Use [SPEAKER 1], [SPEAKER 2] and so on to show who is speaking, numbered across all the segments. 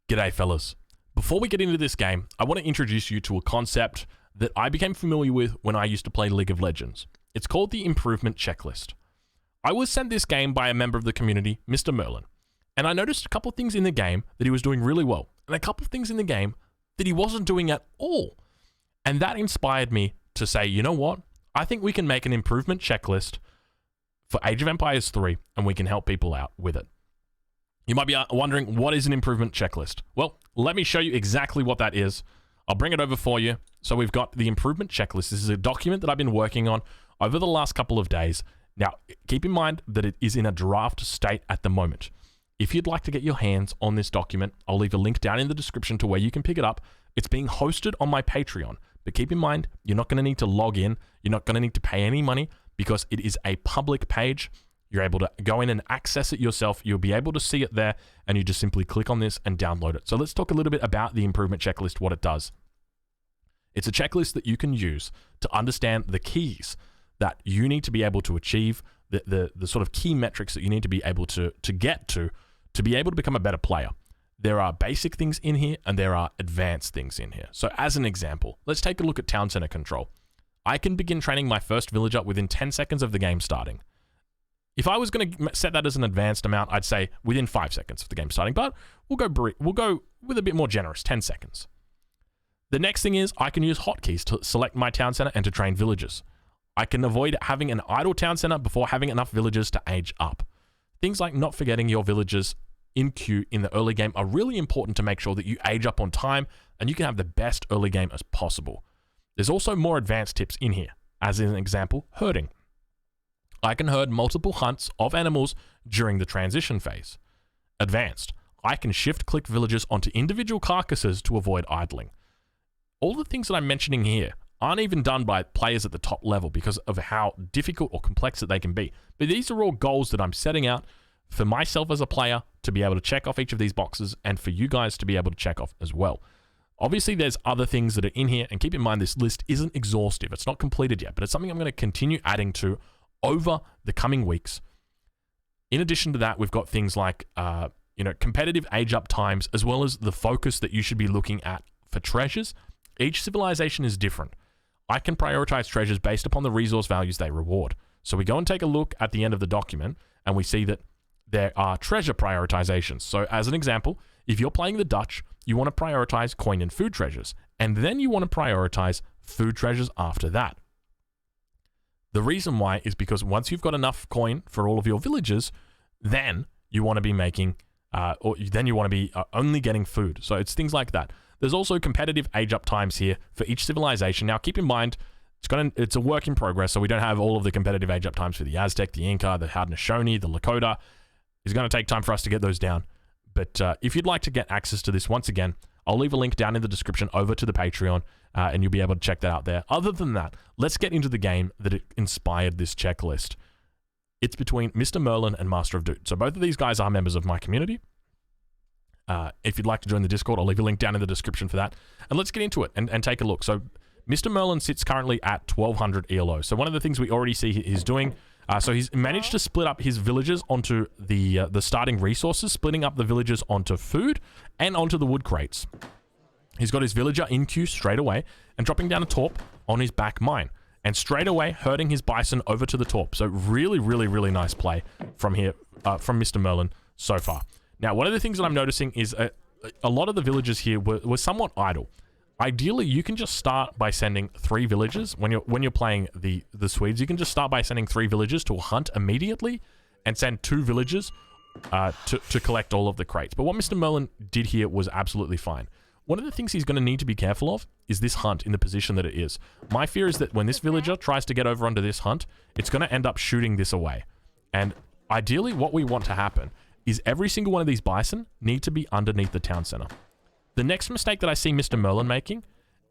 [SPEAKER 1] G'day fellas. Before we get into this game, I want to introduce you to a concept that I became familiar with when I used to play League of Legends. It's called the Improvement Checklist. I was sent this game by a member of the community, Mr. Merlin, and I noticed a couple of things in the game that he was doing really well, and a couple of things in the game that he wasn't doing at all. And that inspired me to say, you know what? I think we can make an improvement checklist for Age of Empires 3, and we can help people out with it. You might be wondering, what is an improvement checklist? Well, let me show you exactly what that is. I'll bring it over for you. So we've got the improvement checklist. This is a document that I've been working on over the last couple of days. Now, keep in mind that it is in a draft state at the moment. If you'd like to get your hands on this document, I'll leave a link down in the description to where you can pick it up. It's being hosted on my Patreon. But keep in mind, you're not going to need to log in. You're not going to need to pay any money because it is a public page. You're able to go in and access it yourself. You'll be able to see it there, and you just simply click on this and download it. So let's talk a little bit about the improvement checklist, what it does. It's a checklist that you can use to understand the keys that you need to be able to achieve, the sort of key metrics that you need to be able to get to be able to become a better player. There are basic things in here, and there are advanced things in here. So as an example, let's take a look at town center control. I can begin training my first villager within 10 seconds of the game starting. If I was going to set that as an advanced amount, I'd say within 5 seconds of the game starting, but we'll go with a bit more generous, 10 seconds. The next thing is I can use hotkeys to select my town center and to train villagers. I can avoid having an idle town center before having enough villagers to age up. Things like not forgetting your villagers in queue in the early game are really important to make sure that you age up on time and you can have the best early game as possible. There's also more advanced tips in here, as an example, herding. I can herd multiple hunts of animals during the transition phase. Advanced. I can shift-click villagers onto individual carcasses to avoid idling. All the things that I'm mentioning here aren't even done by players at the top level because of how difficult or complex that they can be. But these are all goals that I'm setting out for myself as a player to be able to check off each of these boxes and for you guys to be able to check off as well. Obviously, there's other things that are in here, and keep in mind this list isn't exhaustive. It's not completed yet, but it's something I'm going to continue adding to over the coming weeks. In addition to that, we've got things like competitive age up times, as well as the focus that you should be looking at for treasures. Each civilization is different. I can prioritize treasures based upon the resource values they reward. So we go and take a look at the end of the document, and we see that there are treasure prioritizations. So as an example, if you're playing the Dutch, you want to prioritize coin and food treasures, and then you want to prioritize food treasures after that. The reason why is because once you've got enough coin for all of your villagers, then you want to be making, only getting food. So it's things like that. There's also competitive age up times here for each civilization. Now keep in mind, it's a work in progress, so we don't have all of the competitive age up times for the Aztec, the Inca, the Haudenosaunee, the Lakota. It's going to take time for us to get those down. But if you'd like to get access to this, once again, I'll leave a link down in the description over to the Patreon, and you'll be able to check that out there. Other than that, let's get into the game that inspired this checklist. It's between Mr. Merlin and Master of Dude. So both of these guys are members of my community. If you'd like to join the Discord, I'll leave a link down in the description for that. And let's get into it and take a look. So Mr. Merlin sits currently at 1200 ELO. So one of the things we already see he's doing, so he's managed to split up his villagers onto the starting resources, splitting up the villagers onto food and onto the wood crates. He's got his villager in queue straight away and dropping down a torp on his back mine. And straight away herding his bison over to the torp. So really, really, really nice play from here, from Mr. Merlin so far. Now, one of the things that I'm noticing is a lot of the villagers here were somewhat idle. Ideally, you can just start by sending 3 villagers. When you're playing the Swedes, you can just start by sending 3 villagers to a hunt immediately and send 2 villagers to collect all of the crates. But what Mr. Merlin did here was absolutely fine. One of the things he's going to need to be careful of is this hunt in the position that it is. My fear is that when this villager tries to get over onto this hunt, it's going to end up shooting this away. And ideally, what we want to happen is every single one of these bison need to be underneath the town center. The next mistake that I see Mr. Merlin making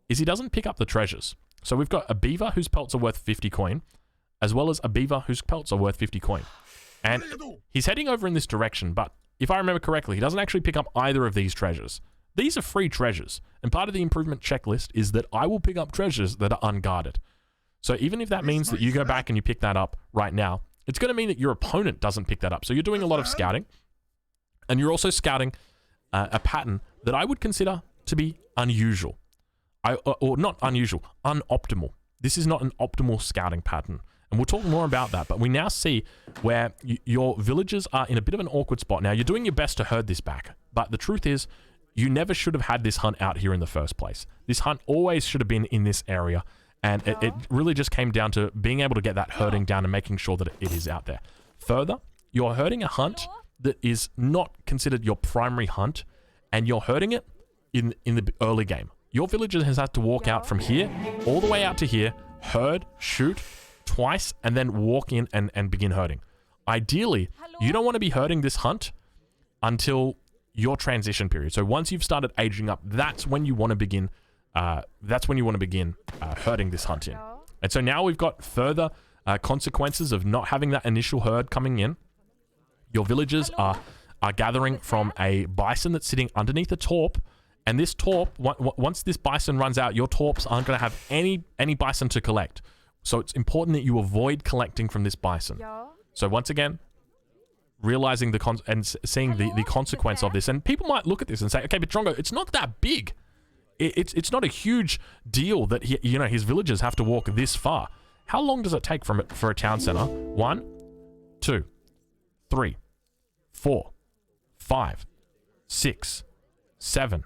[SPEAKER 1] is he doesn't pick up the treasures. So we've got a beaver whose pelts are worth 50 coin, as well as a beaver whose pelts are worth 50 coin. And he's heading over in this direction, but if I remember correctly, he doesn't actually pick up either of these treasures. These are free treasures, and part of the improvement checklist is that I will pick up treasures that are unguarded. So even if that means that you go back and you pick that up right now, it's going to mean that your opponent doesn't pick that up. So you're doing a lot of scouting, and you're also scouting a pattern that I would consider to be unusual. Or not unusual, unoptimal. This is not an optimal scouting pattern. And we'll talk more about that, but we now see where your villagers are in a bit of an awkward spot. Now, you're doing your best to herd this back, but the truth is, you never should have had this hunt out here in the first place. This hunt always should have been in this area, and it really just came down to being able to get that herding down and making sure that it is out there. Further, you're herding a hunt that is not considered your primary hunt, and you're herding it in the early game. Your villager has had to walk out from here all the way out to here, herd, shoot twice, and then walk in and begin herding. Ideally, you don't want to be herding this hunt until your transition period. So once you've started aging up, that's when you want to begin. Herding this hunt in. And so now we've got further consequences of not having that initial herd coming in. Your villagers are gathering from a bison that's sitting underneath a torp. And this torp, once this bison runs out, your torps aren't going to have any bison to collect. So it's important that you avoid collecting from this bison. So once again, realizing seeing the consequence of this. And people might look at this and say, okay, but Drongo, it's not that big. It's not a huge deal that his villagers have to walk this far. How long does it take for a town center? 1, 2, 3, 4, 5, 6, 7,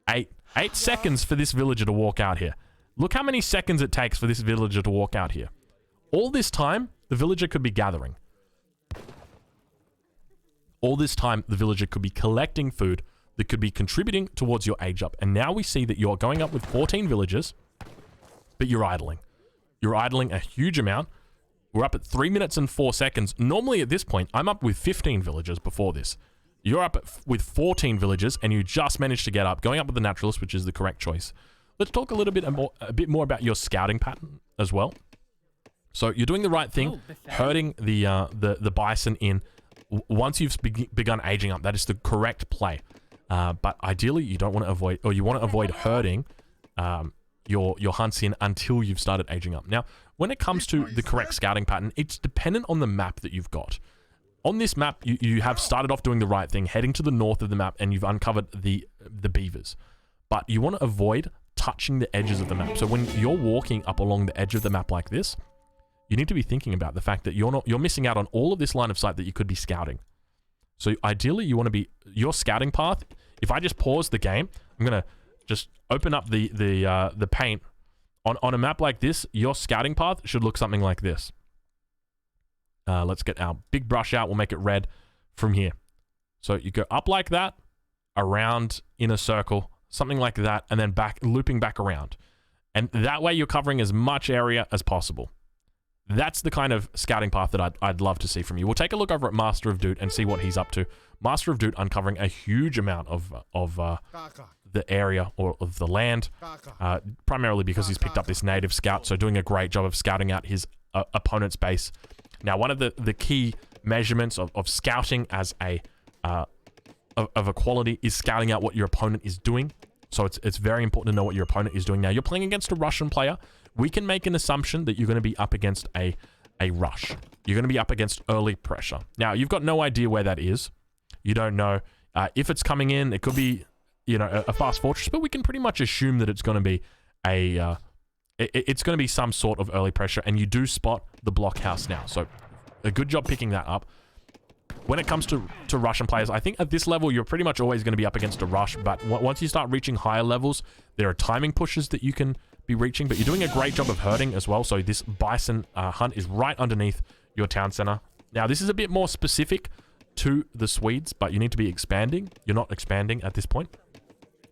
[SPEAKER 1] 8 seconds for this villager to walk out here. Look how many seconds it takes for this villager to walk out here. All this time, the villager could be gathering. All this time, the villager could be collecting food that could be contributing towards your age up. And now we see that you're going up with 14 villagers, but you're idling. You're idling a huge amount. We're up at 3 minutes and 4 seconds. Normally at this point, I'm up with 15 villagers before this. You're up with 14 villagers, and you just managed to get up, going up with the naturalist, which is the correct choice. Let's talk a bit more about your scouting pattern as well. So you're doing the right thing, herding the bison in. Once you've begun aging up, that is the correct play. But ideally, you don't want to avoid, or you want to avoid herding your hunts in until you've started aging up. Now, when it comes to the correct scouting pattern, it's dependent on the map that you've got. On this map, you have started off doing the right thing, heading to the north of the map, and you've uncovered the beavers. But you want to avoid touching the edges of the map. So when you're walking up along the edge of the map like this, you need to be thinking about the fact that you're missing out on all of this line of sight that you could be scouting. So ideally, you want to be your scouting path. If I just pause the game, I'm gonna just open up the paint on a map like this. Your scouting path should look something like this. Let's get our big brush out. We'll make it red from here. So you go up like that, around in a circle, something like that, and then looping back around. And that way you're covering as much area as possible. That's the kind of scouting path that I'd love to see from you. We'll take a look over at Master of Doot and see what he's up to. Master of Doot uncovering a huge amount of the area or of the land, primarily because he's picked up this native scout, so doing a great job of scouting out his opponent's base. Now, one of the key measurements of scouting as a quality is scouting out what your opponent is doing. So it's very important to know what your opponent is doing. Now, you're playing against a Russian player. We can make an assumption that you're going to be up against a rush. You're going to be up against early pressure. Now, you've got no idea where that is. You don't know if it's coming in. It could be, a fast fortress, but we can pretty much assume that it's going to be it's going to be some sort of early pressure, and you do spot the blockhouse now. So a good job picking that up. When it comes to Russian players, I think at this level, you're pretty much always going to be up against a rush, but once you start reaching higher levels, there are timing pushes that you can be reaching, but you're doing a great job of herding as well. So this bison hunt is right underneath your town center. Now, this is a bit more specific to the Swedes, but you need to be expanding. You're not expanding at this point.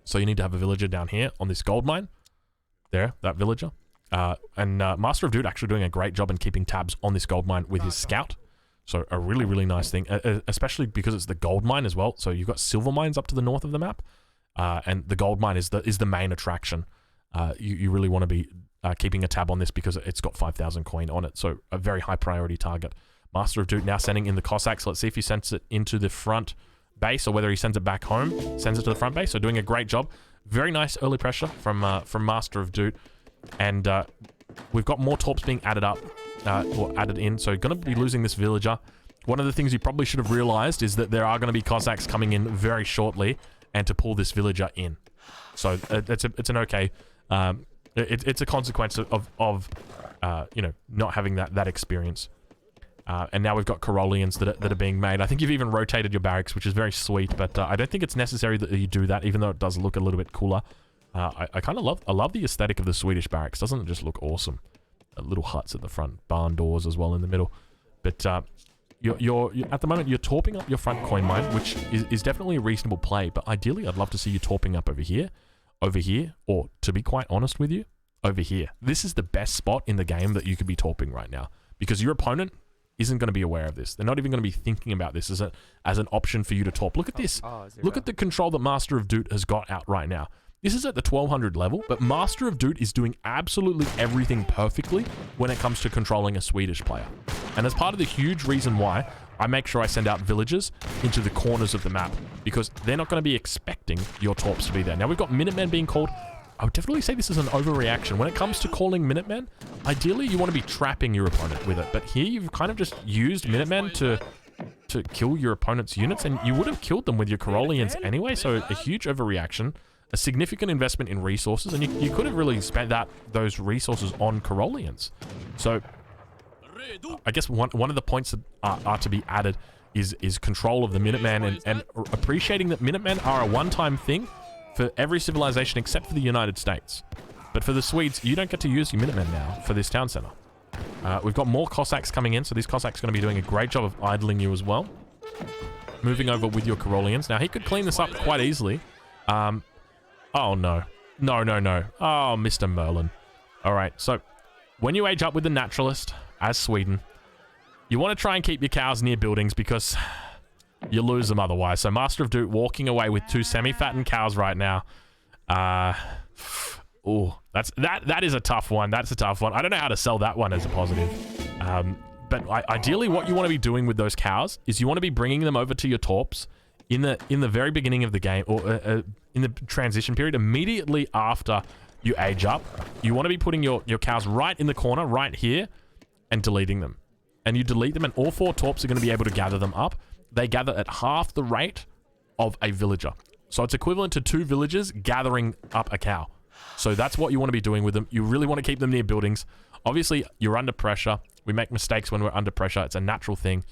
[SPEAKER 1] So you need to have a villager down here on this gold mine. There, that villager. And Master of Doot actually doing a great job in keeping tabs on this gold mine with his scout. So a really, really nice thing, especially because it's the gold mine as well. So you've got silver mines up to the north of the map. And the gold mine is the main attraction. You really want to be keeping a tab on this because it's got 5,000 coin on it. So a very high priority target. Master of Doot now sending in the Cossacks. Let's see if he sends it into the front base or whether he sends it back home, sends it to the front base. So doing a great job. Very nice early pressure from Master of Doot. And we've got more torps being added up, or added in. So going to be losing this villager. One of the things you probably should have realized is that there are going to be Cossacks coming in very shortly. and to pull this villager in. So it's an okay, it's a consequence of you know, not having that experience. And now we've got Caroleans that are being made. I think you've even rotated your barracks, which is very sweet, but I don't think it's necessary that you do that, even though it does look a little bit cooler. I kind of love the aesthetic of the Swedish barracks. Doesn't it just look awesome? Little huts at the front, barn doors as well in the middle. But you're at the moment you're torping up your front coin mine, which is definitely a reasonable play. But ideally, I'd love to see you torping up over here, or to be quite honest with you, over here. This is the best spot in the game that you could be torping right now, because your opponent isn't going to be aware of this. They're not even going to be thinking about this as an option for you to torp. Look at this. Look at the control that Master of Doot has got out right now. This is at the 1200 level, but Master of Doot is doing absolutely everything perfectly when it comes to controlling a Swedish player. And as part of the huge reason why, I make sure I send out villagers into the corners of the map, because they're not going to be expecting your torps to be there. Now we've got Minutemen being called. I would definitely say this is an overreaction. When it comes to calling Minutemen, ideally you want to be trapping your opponent with it. But here you've kind of just used Minutemen to kill your opponent's units, and you would have killed them with your Caroleans anyway, so a huge overreaction. A significant investment in resources, and you could have really spent those resources on Caroleans. So I guess one of the points that are to be added is control of the Minutemen, and appreciating that Minutemen are a one-time thing for every civilization except for the United States. But for the Swedes, you don't get to use your Minutemen now for this town center. We've got more Cossacks coming in, so these Cossacks are going to be doing a great job of idling you as well. Moving over with your Caroleans. Now, he could clean this up quite easily. Oh, no. No. Oh, Mr. Merlin. All right, so when you age up with the Naturalist, as Sweden, you want to try and keep your cows near buildings because you lose them otherwise. So Master of Doot walking away with 2 semi-fattened cows right now. Oh, that is a tough one. That's a tough one. I don't know how to sell that one as a positive. But ideally, what you want to be doing with those cows is you want to be bringing them over to your torps in the very beginning of the game, or in the transition period, immediately after you age up. You want to be putting your cows right in the corner, right here, and deleting them. And you delete them, and all 4 torps are going to be able to gather them up. They gather at half the rate of a villager. So it's equivalent to 2 villagers gathering up a cow. So that's what you want to be doing with them. You really want to keep them near buildings. Obviously, you're under pressure. We make mistakes when we're under pressure. It's a natural thing.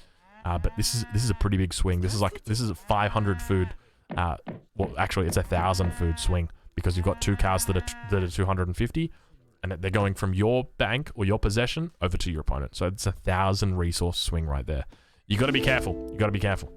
[SPEAKER 1] But this is a pretty big swing. This is a 500 food. Well, actually, it's 1,000 food swing, because you've got 2 cows that are 250, and they're going from your bank or your possession over to your opponent. So it's 1,000 resource swing right there. You got to be careful. You got to be careful.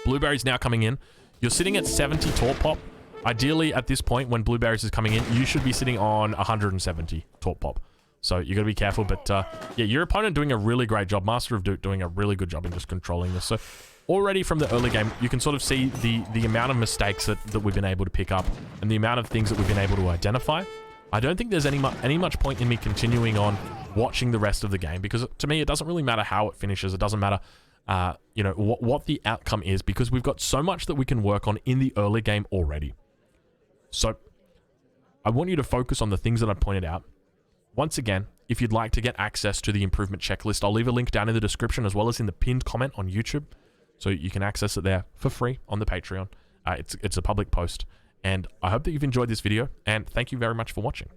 [SPEAKER 1] Blueberries now coming in. You're sitting at 70 torp pop. Ideally, at this point, when blueberries is coming in, you should be sitting on 170 torp pop. So you got to be careful, but yeah, your opponent doing a really great job. Master of Doot doing a really good job in just controlling this. So already from the early game, you can sort of see the amount of mistakes that we've been able to pick up, and the amount of things that we've been able to identify. I don't think there's any much point in me continuing on watching the rest of the game, because to me, it doesn't really matter how it finishes. It doesn't matter, you know, what the outcome is, because we've got so much that we can work on in the early game already. So I want you to focus on the things that I pointed out. Once again, if you'd like to get access to the improvement checklist, I'll leave a link down in the description, as well as in the pinned comment on YouTube, so you can access it there for free on the Patreon. It's a public post, and I hope that you've enjoyed this video, and thank you very much for watching.